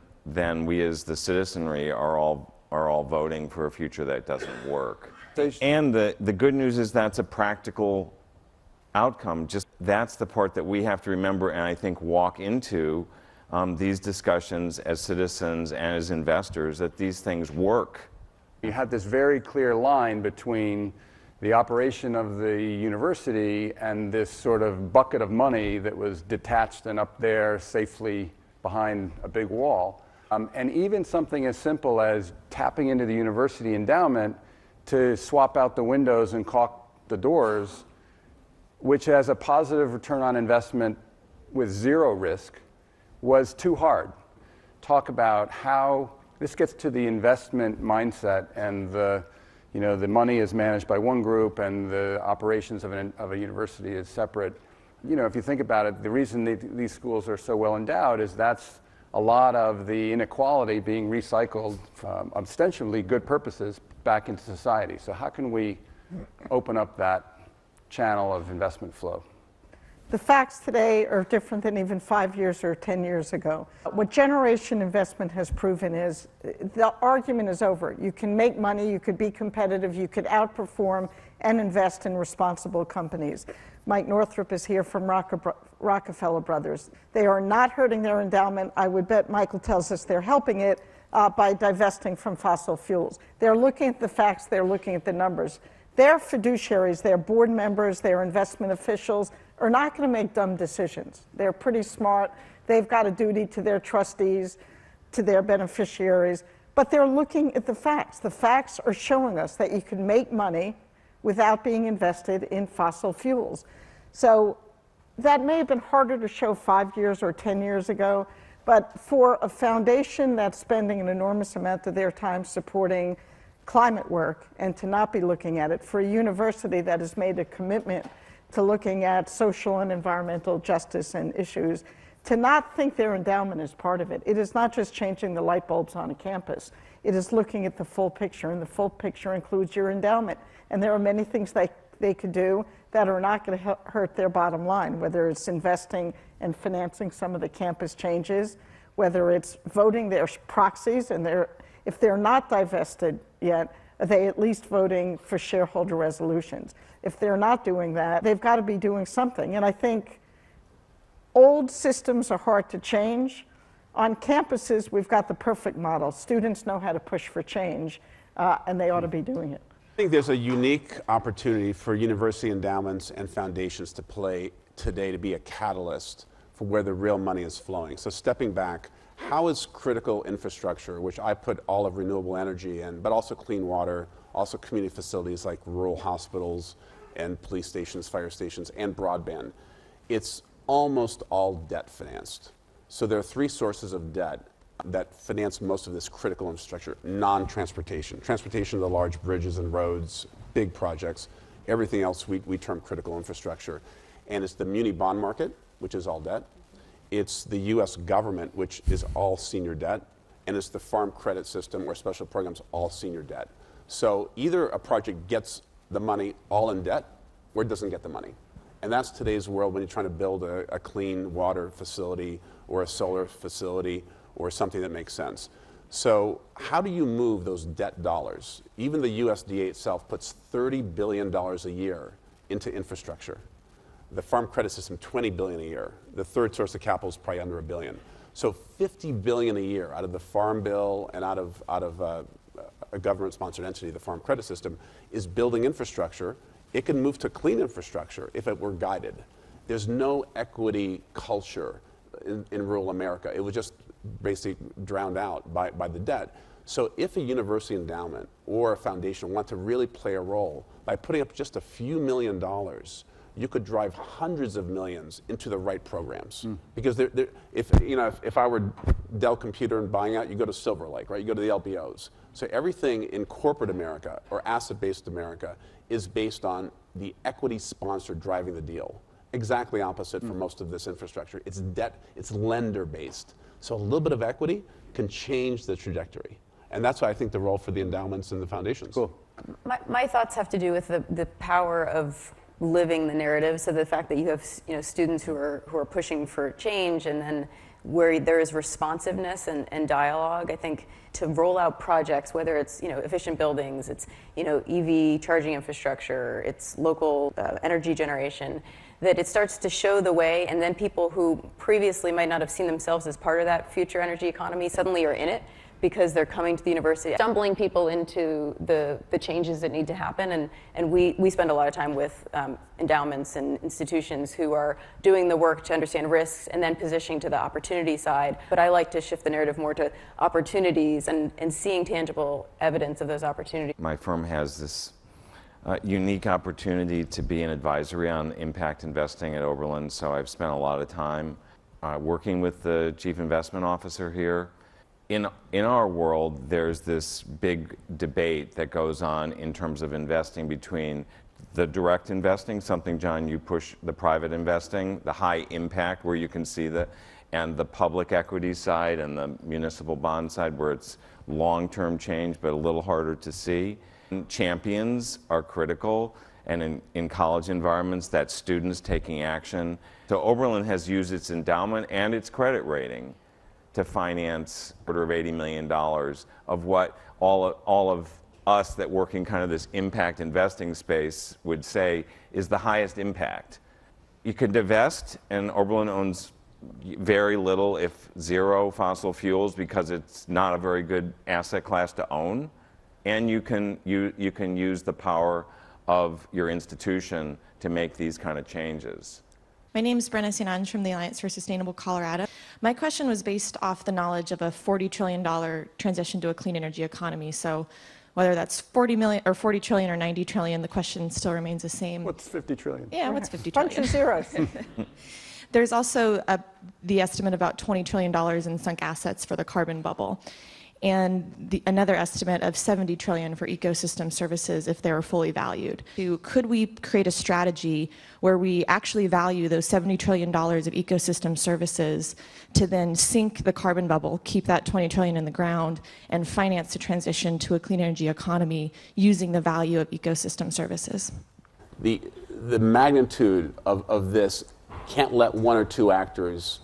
we as the citizenry are all voting for a future that doesn't work. And the good news is that's a practical outcome. Just that's the part that we have to remember and I think walk into these discussions as citizens and as investors, that these things work. You had this very clear line between the operation of the university and this sort of bucket of money that was detached and up there safely behind a big wall. And even something as simple as tapping into the university endowment to swap out the windows and caulk the doors, which has a positive return on investment with zero risk, was too hard. Talk about how this gets to the investment mindset, and the money is managed by one group and the operations of a university is separate. If you think about it, the reason these schools are so well endowed is that's a lot of the inequality being recycled from ostensibly good purposes back into society. So how can we open up that channel of investment flow? The facts today are different than even 5 years or 10 years ago. What generation investment has proven is the argument is over. You can make money, you could be competitive, you could outperform and invest in responsible companies. Mike Northrup is here from Rockefeller Brothers. They are not hurting their endowment. I would bet Michael tells us they're helping it by divesting from fossil fuels. They're looking at the facts, they're looking at the numbers. Their fiduciaries, their board members, their investment officials are not going to make dumb decisions. They're pretty smart. They've got a duty to their trustees, to their beneficiaries, but they're looking at the facts. The facts are showing us that you can make money without being invested in fossil fuels. So that may have been harder to show 5 years or 10 years ago, but for a foundation that's spending an enormous amount of their time supporting climate work and to not be looking at it, for a university that has made a commitment to looking at social and environmental justice and issues, to not think their endowment is part of it. It is not just changing the light bulbs on a campus. It is looking at the full picture, and the full picture includes your endowment. And there are many things they could do that are not going to hurt their bottom line, whether it's investing and financing some of the campus changes, whether it's voting their proxies, and if they're not divested yet, are they at least voting for shareholder resolutions? If they're not doing that, they've got to be doing something. And I think old systems are hard to change. On campuses, we've got the perfect model. Students know how to push for change, and they ought to be doing it. I think there's a unique opportunity for university endowments and foundations to play today to be a catalyst for where the real money is flowing. So stepping back, how is critical infrastructure, which I put all of renewable energy in, but also clean water, also community facilities like rural hospitals and police stations, fire stations, and broadband, it's almost all debt financed. So there are three sources of debt that finance most of this critical infrastructure: non-transportation. Transportation of the large bridges and roads, big projects. Everything else we term critical infrastructure. And it's the muni bond market, which is all debt. It's the US government, which is all senior debt. And it's the farm credit system or special programs, all senior debt. So either a project gets the money all in debt or it doesn't get the money. And that's today's world when you're trying to build a clean water facility or a solar facility or something that makes sense. So how do you move those debt dollars? Even the USDA itself puts $30 billion a year into infrastructure. The farm credit system, $20 billion a year. The third source of capital is probably under $1 billion. So $50 billion a year out of the Farm Bill and out of a government-sponsored entity, the farm credit system, is building infrastructure. It can move to clean infrastructure if it were guided. There's no equity culture in rural America. It was just basically drowned out by the debt. So if a university endowment or a foundation want to really play a role by putting up just a few $1 million, you could drive hundreds of millions into the right programs. Because if I were Dell Computer and buying out, you go to Silver Lake, right? You go to the LBOs. So everything in corporate America or asset-based America is based on the equity sponsor driving the deal. Exactly opposite for most of this infrastructure. It's debt, it's lender-based. So a little bit of equity can change the trajectory. And that's why I think the role for the endowments and the foundations. Cool. My thoughts have to do with the power of living the narrative. So the fact that you have students who are pushing for change, and then where there is responsiveness and dialogue. I think to roll out projects, whether it's efficient buildings, it's EV charging infrastructure, it's local energy generation, that it starts to show the way, and then people who previously might not have seen themselves as part of that future energy economy suddenly are in it because they're coming to the university, stumbling people into the changes that need to happen. And we spend a lot of time with endowments and institutions who are doing the work to understand risks and then positioning to the opportunity side. But I like to shift the narrative more to opportunities and seeing tangible evidence of those opportunities. My firm has this unique opportunity to be an advisory on impact investing at Oberlin, so I've spent a lot of time working with the chief investment officer here. In our world, there's this big debate that goes on in terms of investing between the direct investing, something, John, you push, the private investing, the high impact where you can see and the public equity side and the municipal bond side where it's long-term change but a little harder to see. Champions are critical, and in college environments, that's students taking action. So Oberlin has used its endowment and its credit rating to finance order of $80 million of what all of us that work in kind of this impact investing space would say is the highest impact. You could divest, and Oberlin owns very little, if zero, fossil fuels because it's not a very good asset class to own. And you can use the power of your institution to make these kind of changes. My name is Brenna St. Ange from the Alliance for Sustainable Colorado. My question was based off the knowledge of a $40 trillion transition to a clean energy economy. So whether that's 40 trillion or 90 trillion, the question still remains the same. What's 50 trillion? Yeah, what's 50 trillion? Bunch of zeros. There's also the estimate about $20 trillion in sunk assets for the carbon bubble, and another estimate of 70 trillion for ecosystem services if they were fully valued. Could we create a strategy where we actually value those $70 trillion of ecosystem services to then sink the carbon bubble, keep that 20 trillion in the ground, and finance the transition to a clean energy economy using the value of ecosystem services? The magnitude of this can't let one or two actors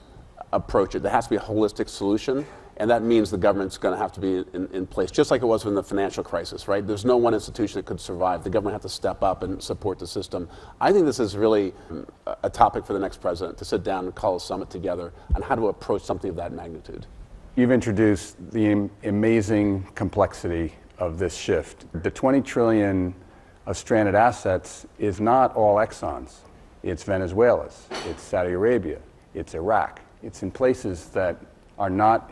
approach it. There has to be a holistic solution, and that means the government's going to have to be in place, just like it was in the financial crisis, right? There's no one institution that could survive. The government has to step up and support the system. I think this is really a topic for the next president to sit down and call a summit together on how to approach something of that magnitude. You've introduced the amazing complexity of this shift. The 20 trillion of stranded assets is not all Exxon's. It's Venezuela's, it's Saudi Arabia, it's Iraq. It's in places that are do not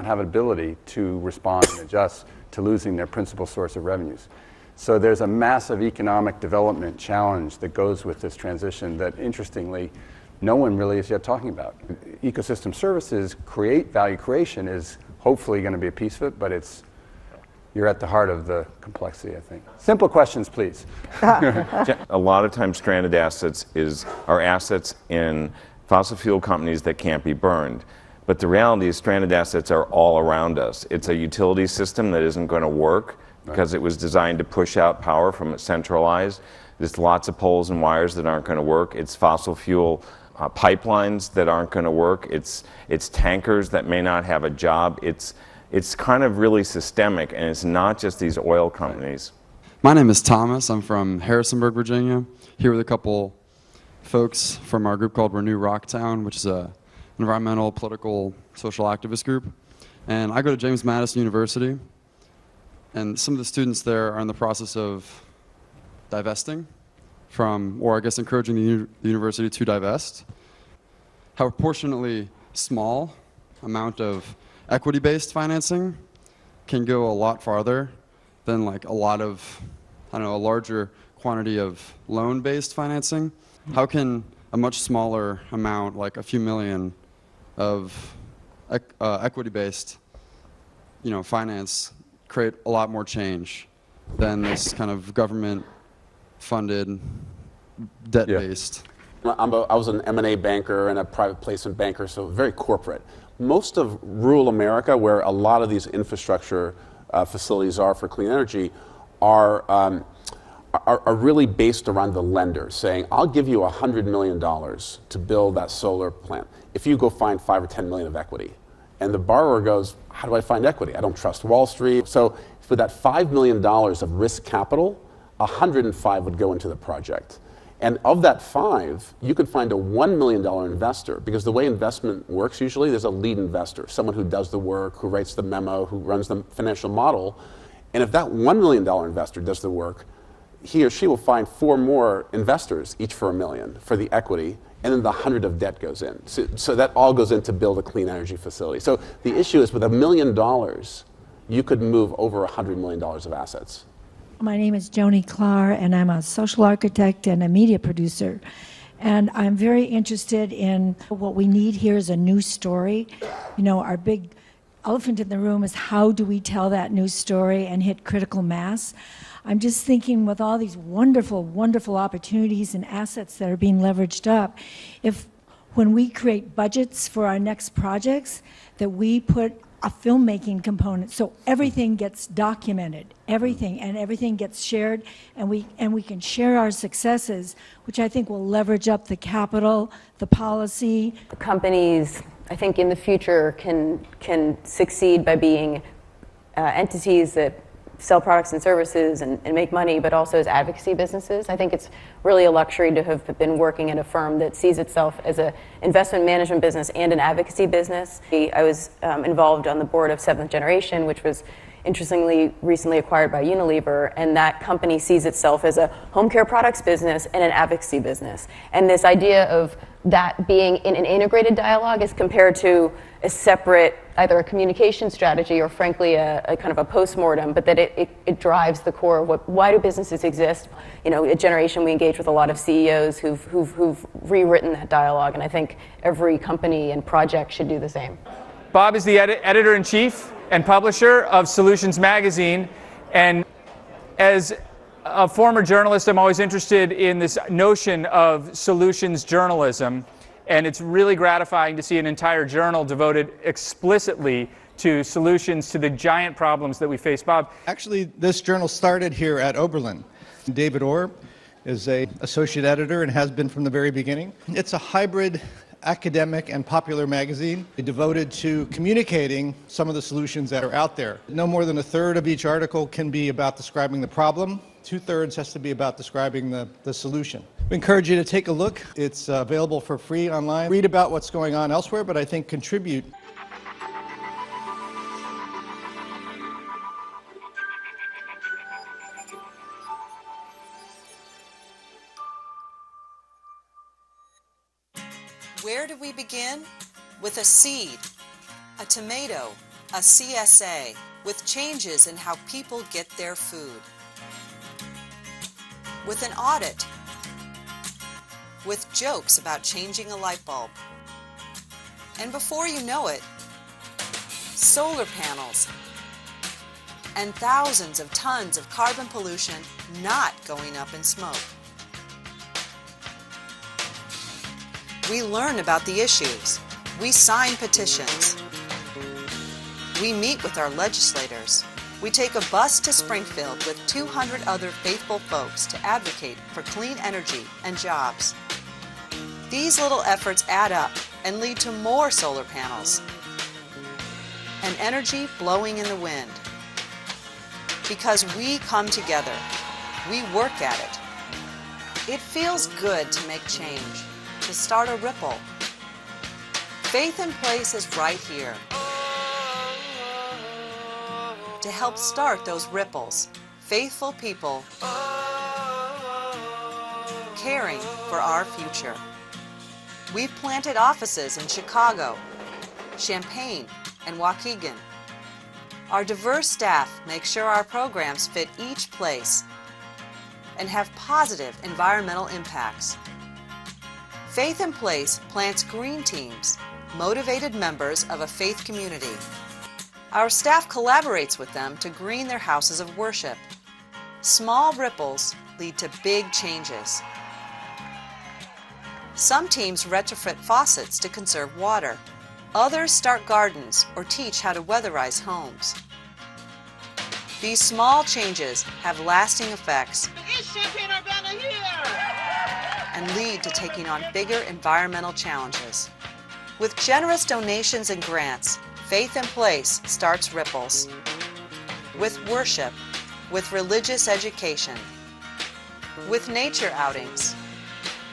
have an ability to respond and adjust to losing their principal source of revenues. So there's a massive economic development challenge that goes with this transition that, interestingly, no one really is yet talking about. Ecosystem services value creation is hopefully going to be a piece of it, but you're at the heart of the complexity, I think. Simple questions, please. A lot of times stranded assets are assets in fossil fuel companies that can't be burned. But the reality is stranded assets are all around us. It's a utility system that isn't going to work because it was designed to push out power from centralized. There's lots of poles and wires that aren't going to work. It's fossil fuel pipelines that aren't going to work. It's tankers that may not have a job. It's kind of really systemic, and it's not just these oil companies. My name is Thomas. I'm from Harrisonburg, Virginia, here with a couple folks from our group called Renew Rocktown, which is an environmental, political, social activist group. And I go to James Madison University, and some of the students there are in the process of divesting or I guess encouraging the university to divest. How proportionately small amount of equity-based financing can go a lot farther than like a larger quantity of loan-based financing. How can a much smaller amount, like a few million of equity-based, finance, create a lot more change than this kind of government-funded, debt-based? Yeah. I was an M&A banker and a private placement banker, so very corporate. Most of rural America, where a lot of these infrastructure facilities are for clean energy, are really based around the lender saying, I'll give you $100 million to build that solar plant if you go find $5 or $10 million of equity. And the borrower goes, how do I find equity? I don't trust Wall Street. So for that $5 million of risk capital, 105 would go into the project. And of that 5, you could find a $1 million investor, because the way investment works usually, there's a lead investor, someone who does the work, who writes the memo, who runs the financial model. And if that $1 million investor does the work, he or she will find 4 more investors, each for $1 million, for the equity, and then the 100 of debt goes in. So that all goes in to build a clean energy facility. So the issue is with $1 million, you could move over $100 million of assets. My name is Joni Klar, and I'm a social architect and a media producer. And I'm very interested in what we need here is a new story. Our big elephant in the room is how do we tell that new story and hit critical mass? I'm just thinking with all these wonderful, wonderful opportunities and assets that are being leveraged up, if when we create budgets for our next projects, that we put a filmmaking component, so everything gets documented, and everything gets shared, and we can share our successes, which I think will leverage up the capital, the policy. Companies, I think, in the future can succeed by being entities that sell products and services and make money, but also as advocacy businesses. I think it's really a luxury to have been working at a firm that sees itself as an investment management business and an advocacy business. I was involved on the board of Seventh Generation, which was interestingly recently acquired by Unilever, and that company sees itself as a home care products business and an advocacy business. And this idea of that being in an integrated dialogue is compared to a separate, either a communication strategy or frankly a kind of a postmortem, but that it drives the core of why do businesses exist. You know, at Generation we engage with a lot of CEOs who've rewritten that dialogue, and I think every company and project should do the same. Bob is the editor-in-chief and publisher of Solutions Magazine, and as a former journalist, I'm always interested in this notion of solutions journalism, and it's really gratifying to see an entire journal devoted explicitly to solutions to the giant problems that we face. Bob? Actually, this journal started here at Oberlin. David Orr is an associate editor and has been from the very beginning. It's a hybrid academic and popular magazine devoted to communicating some of the solutions that are out there. No more than a third of each article can be about describing the problem. 2/3 has to be about describing the solution. We encourage you to take a look. It's available for free online. Read about what's going on elsewhere, but I think contribute. Where do we begin? With a seed, a tomato, a CSA, with changes in how people get their food. With an audit, with jokes about changing a light bulb. And before you know it, solar panels and thousands of tons of carbon pollution not going up in smoke. We learn about the issues. We sign petitions. We meet with our legislators. We take a bus to Springfield with 200 other faithful folks to advocate for clean energy and jobs. These little efforts add up and lead to more solar panels and energy blowing in the wind. Because we come together, we work at it. It feels good to make change, to start a ripple. Faith in Place is right here to help start those ripples. Faithful people caring for our future. We've planted offices in Chicago, Champaign, and Waukegan. Our diverse staff make sure our programs fit each place and have positive environmental impacts. Faith in Place plants green teams, motivated members of a faith community. Our staff collaborates with them to green their houses of worship. Small ripples lead to big changes. Some teams retrofit faucets to conserve water. Others start gardens or teach how to weatherize homes. These small changes have lasting effects and lead to taking on bigger environmental challenges. With generous donations and grants, Faith in Place starts ripples. With worship, with religious education, with nature outings,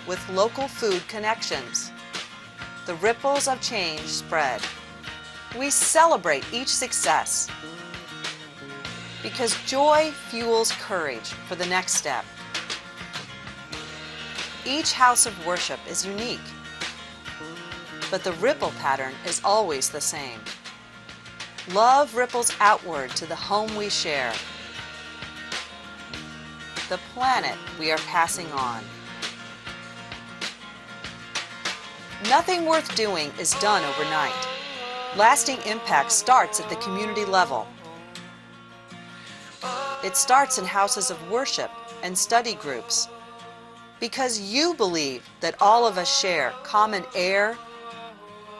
with local food connections. The ripples of change spread. We celebrate each success because joy fuels courage for the next step. Each house of worship is unique, but the ripple pattern is always the same. Love ripples outward to the home we share, the planet we are passing on. Nothing worth doing is done overnight. Lasting impact starts at the community level. It starts in houses of worship and study groups. Because you believe that all of us share common air,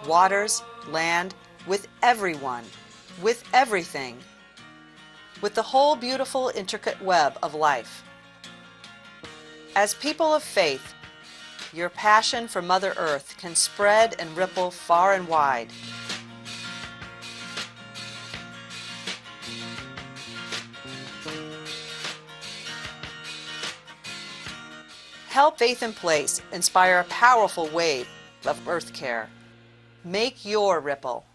waters, land, with everyone, with everything, with the whole beautiful, intricate web of life. As people of faith, your passion for Mother Earth can spread and ripple far and wide. Help Faith in Place inspire a powerful wave of Earth care. Make your ripple.